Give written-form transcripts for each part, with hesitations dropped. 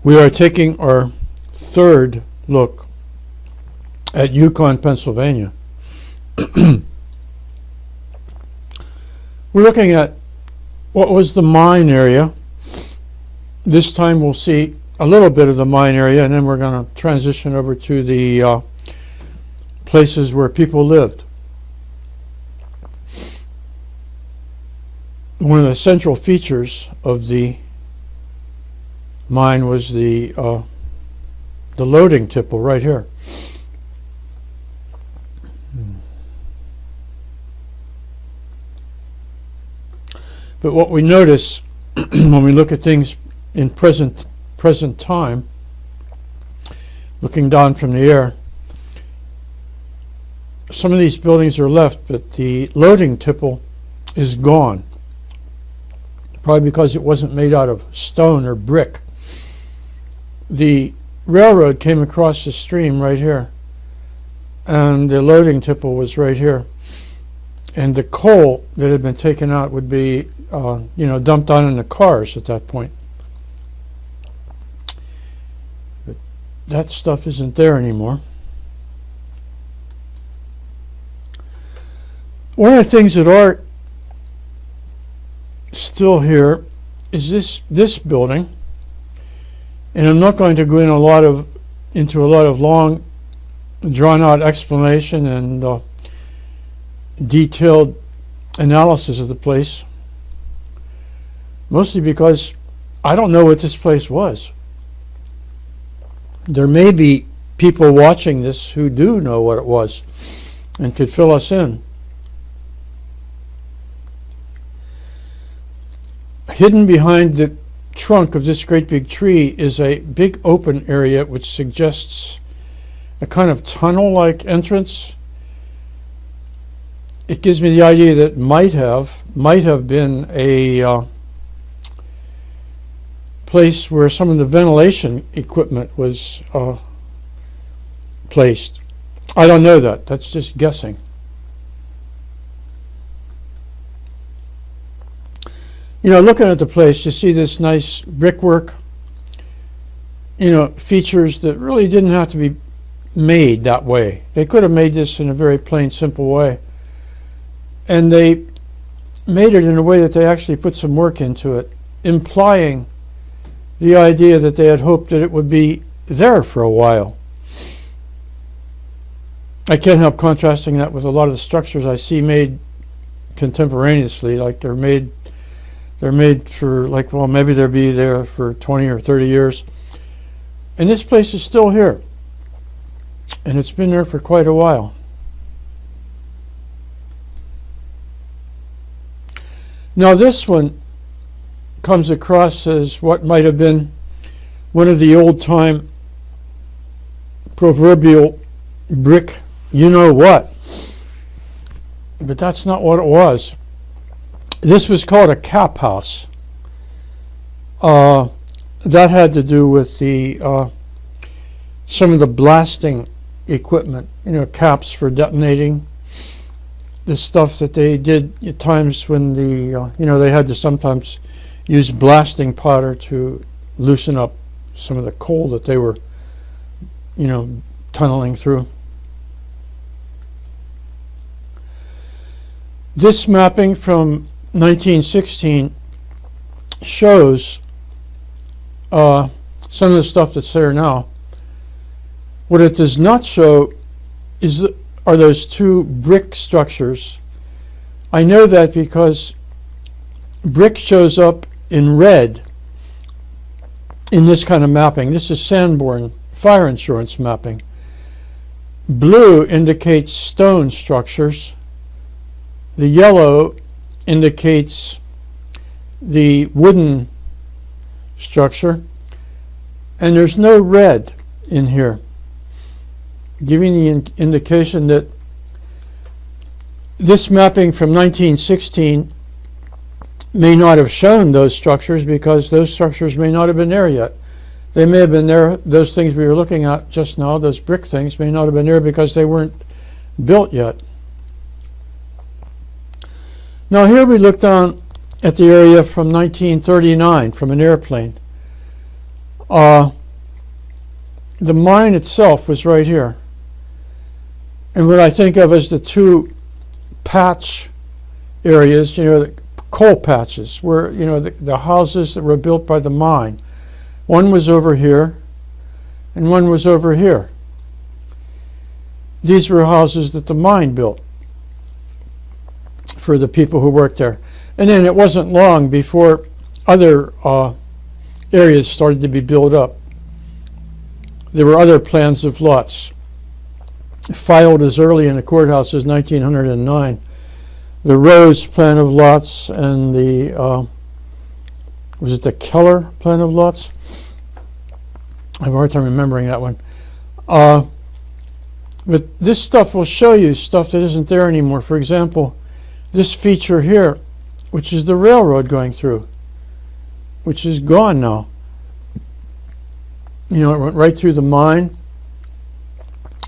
We are taking our third look at Yukon, Pennsylvania. We're looking at what was the mine area. This time we'll see a little bit of the mine area, and then we're going to transition over to the places where people lived. One of the central features of the mine was the loading tipple right here. But what we notice when we look at things in present time, looking down from the air, some of these buildings are left, but the loading tipple is gone. Probably because it wasn't made out of stone or brick. The railroad came across the stream right here, and the loading tipple was right here, and the coal that had been taken out would be dumped on in the cars at that point. But that stuff isn't there anymore. One of the things that are still here is this building. And I'm not going to go into a lot of long, drawn-out explanation and detailed analysis of the place, mostly because I don't know what this place was. There may be people watching this who do know what it was and could fill us in. Hidden behind the trunk of this great big tree is a big open area which suggests a kind of tunnel-like entrance. It gives me the idea that it might have been a place where some of the ventilation equipment was placed. I don't know that. That's just guessing. Looking at the place, you see this nice brickwork, features that really didn't have to be made that way. They could have made this in a very plain, simple way. And they made it in a way that they actually put some work into it, implying the idea that they had hoped that it would be there for a while. I can't help contrasting that with a lot of the structures I see made contemporaneously, like they're made for, maybe they'll be there for 20 or 30 years. And this place is still here. And it's been there for quite a while. Now this one comes across as what might have been one of the old-time proverbial brick you-know-what. But that's not what it was. This was called a cap house. That had to do with the some of the blasting equipment, caps for detonating. The stuff that they did at times when they had to sometimes use blasting powder to loosen up some of the coal that they were, tunneling through. This mapping from 1916 shows some of the stuff that's there now. What it does not show are those two brick structures. I know that because brick shows up in red in this kind of mapping. This is Sanborn fire insurance mapping. Blue indicates stone structures. The yellow indicates the wooden structure, and there's no red in here, giving the indication that this mapping from 1916 may not have shown those structures because those structures may not have been there yet. They may have been there, those things we were looking at just now, those brick things, may not have been there because they weren't built yet. Now here we look down at the area from 1939 from an airplane. the mine itself was right here. And what I think of as the two patch areas, you know, the coal patches, where, you know, the houses that were built by the mine. One was over here, and one was over here. These were houses that the mine built for the people who worked there. And then it wasn't long before other areas started to be built up. There were other plans of lots filed as early in the courthouse as 1909. The Rose plan of lots and the, was it the Keller plan of lots? I have a hard time remembering that one. But this stuff will show you stuff that isn't there anymore. For example, this feature here, which is the railroad going through, which is gone now. You know, it went right through the mine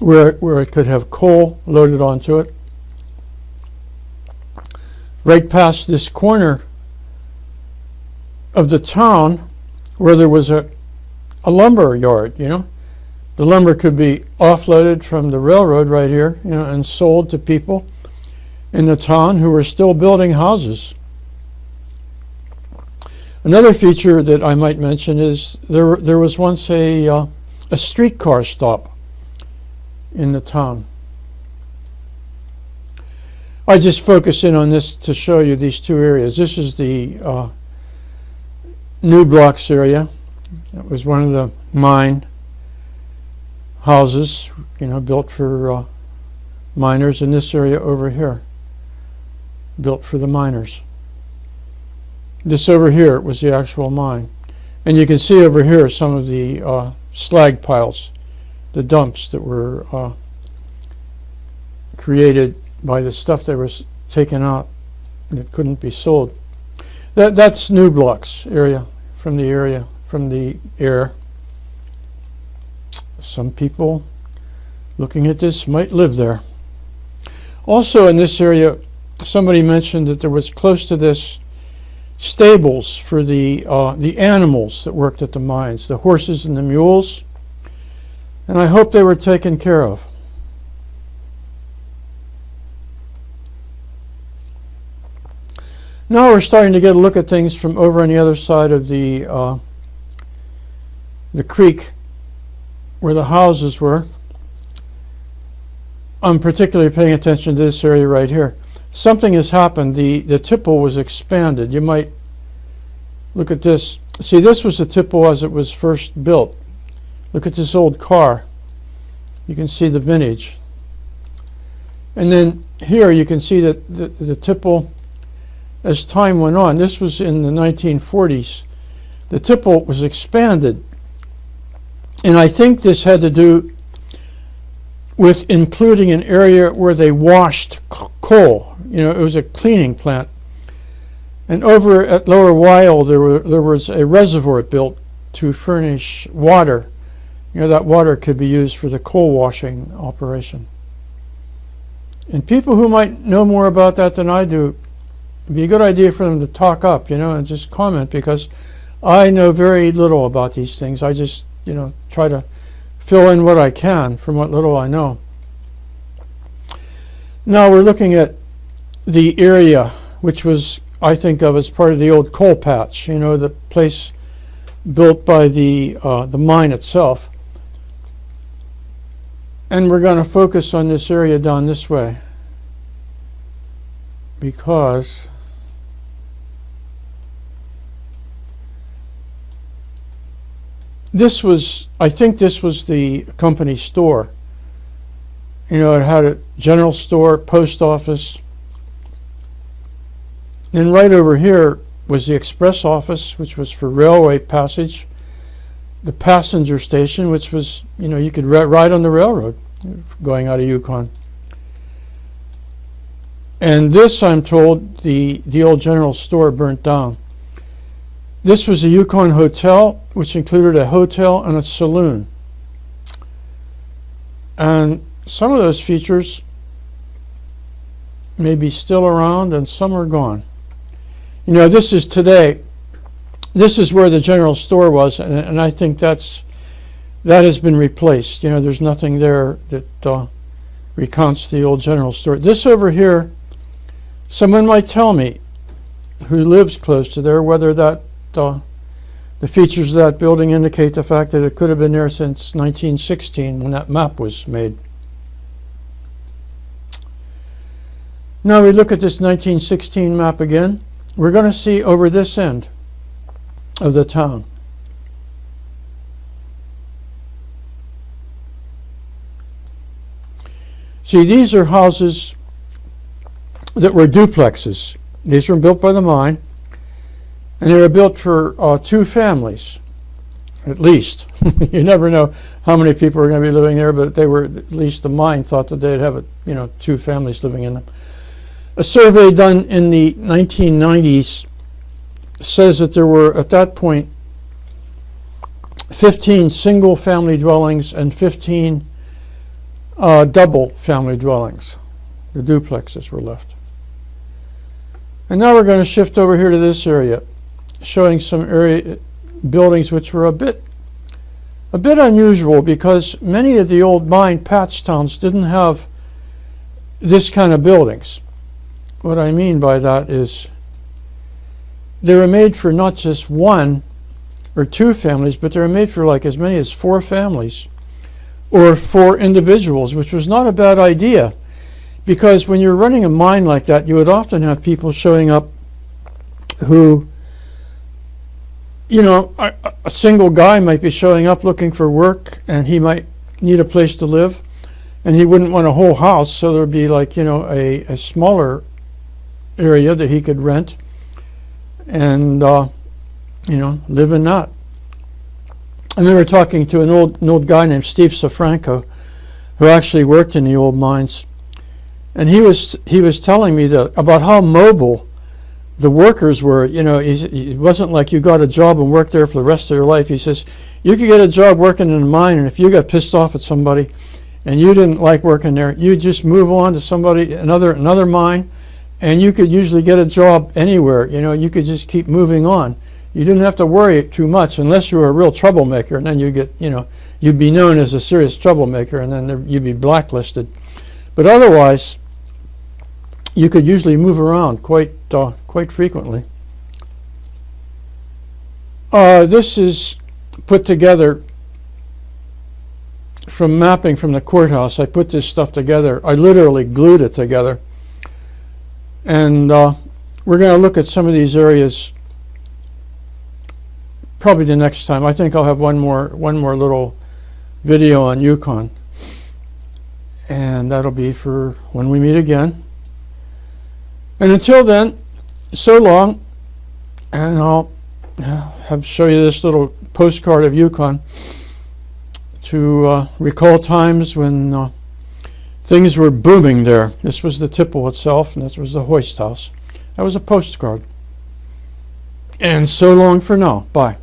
where it could have coal loaded onto it. Right past this corner of the town where there was a lumber yard, you know. The lumber could be offloaded from the railroad right here, you know, and sold to people in the town who were still building houses. Another feature that I might mention is there was once a streetcar stop in the town. I just focus in on this to show you these two areas. This is the New Blocks area. It was one of the mine houses, you know, built for miners, in this area over here, built for the miners. This over here was the actual mine. And you can see over here some of the slag piles, the dumps that were created by the stuff that was taken out that couldn't be sold. That's New Blocks area, from the air. Some people looking at this might live there. Also in this area, somebody mentioned that there was close to this stables for the animals that worked at the mines, the horses and the mules, and I hope they were taken care of. Now we're starting to get a look at things from over on the other side of the creek where the houses were. I'm particularly paying attention to this area right here. Something has happened. The Tipple was expanded. You might look at this. See, this was the Tipple as it was first built. Look at this old car. You can see the vintage. And then here you can see that the Tipple, as time went on, this was in the 1940s, the Tipple was expanded. And I think this had to do with including an area where they washed coal. You know, it was a cleaning plant. And over at Lower Weil, there was a reservoir built to furnish water. You know, that water could be used for the coal washing operation. And people who might know more about that than I do, it'd be a good idea for them to talk up, you know, and just comment, because I know very little about these things. I just, you know, try to fill in what I can from what little I know. Now we're looking at the area which was, I think of as part of the old coal patch, you know, the place built by the mine itself. And we're going to focus on this area down this way, because this was, I think this was the company store. You know, it had a general store, post office. And right over here was the express office, which was for railway passage. The passenger station, which was, you know, you could ride on the railroad going out of Yukon. And this, I'm told, the old general store burnt down. This was a Yukon hotel, which included a hotel and a saloon. And some of those features may be still around and some are gone. You know, this is today. This is where the general store was, and I think that's that has been replaced. You know, there's nothing there that recounts the old general store. This over here, someone might tell me who lives close to there whether that the features of that building indicate the fact that it could have been there since 1916 when that map was made. Now we look at this 1916 map again. We're going to see over this end of the town. See, these are houses that were duplexes. These were built by the mine, and they were built for 2 families, at least. You never know how many people are going to be living there, but they were, at least the mine thought that they'd have, 2 families living in them. A survey done in the 1990s says that there were, at that point, 15 single-family dwellings and 15 double-family dwellings. The duplexes were left. And now we're going to shift over here to this area, showing some area buildings which were a bit unusual because many of the old mine patch towns didn't have this kind of buildings. What I mean by that is they were made for not just 1 or 2 families, but they were made for like as many as 4 families or 4 individuals, which was not a bad idea. Because when you're running a mine like that, you would often have people showing up who, a single guy might be showing up looking for work, and he might need a place to live, and he wouldn't want a whole house, so there would be like, a smaller area that he could rent and, live in that. I remember talking to an old guy named Steve Safranco, who actually worked in the old mines. And he was telling me about how mobile the workers were. It wasn't like you got a job and worked there for the rest of your life. He says you could get a job working in a mine, and if you got pissed off at somebody and you didn't like working there, you just move on to another mine, and you could usually get a job anywhere. You could just keep moving on. You didn't have to worry too much unless you were a real troublemaker, and then you'd be known as a serious troublemaker, and then you'd be blacklisted. But otherwise, you could usually move around quite frequently. This is put together from mapping from the courthouse. I put this stuff together. I literally glued it together. And we're going to look at some of these areas probably the next time. I think I'll have one more little video on Yukon. And that'll be for when we meet again. And until then, so long, and I'll show you this little postcard of Yukon to recall times when things were booming there. This was the Tipple itself, and this was the hoist house. That was a postcard. And so long for now. Bye.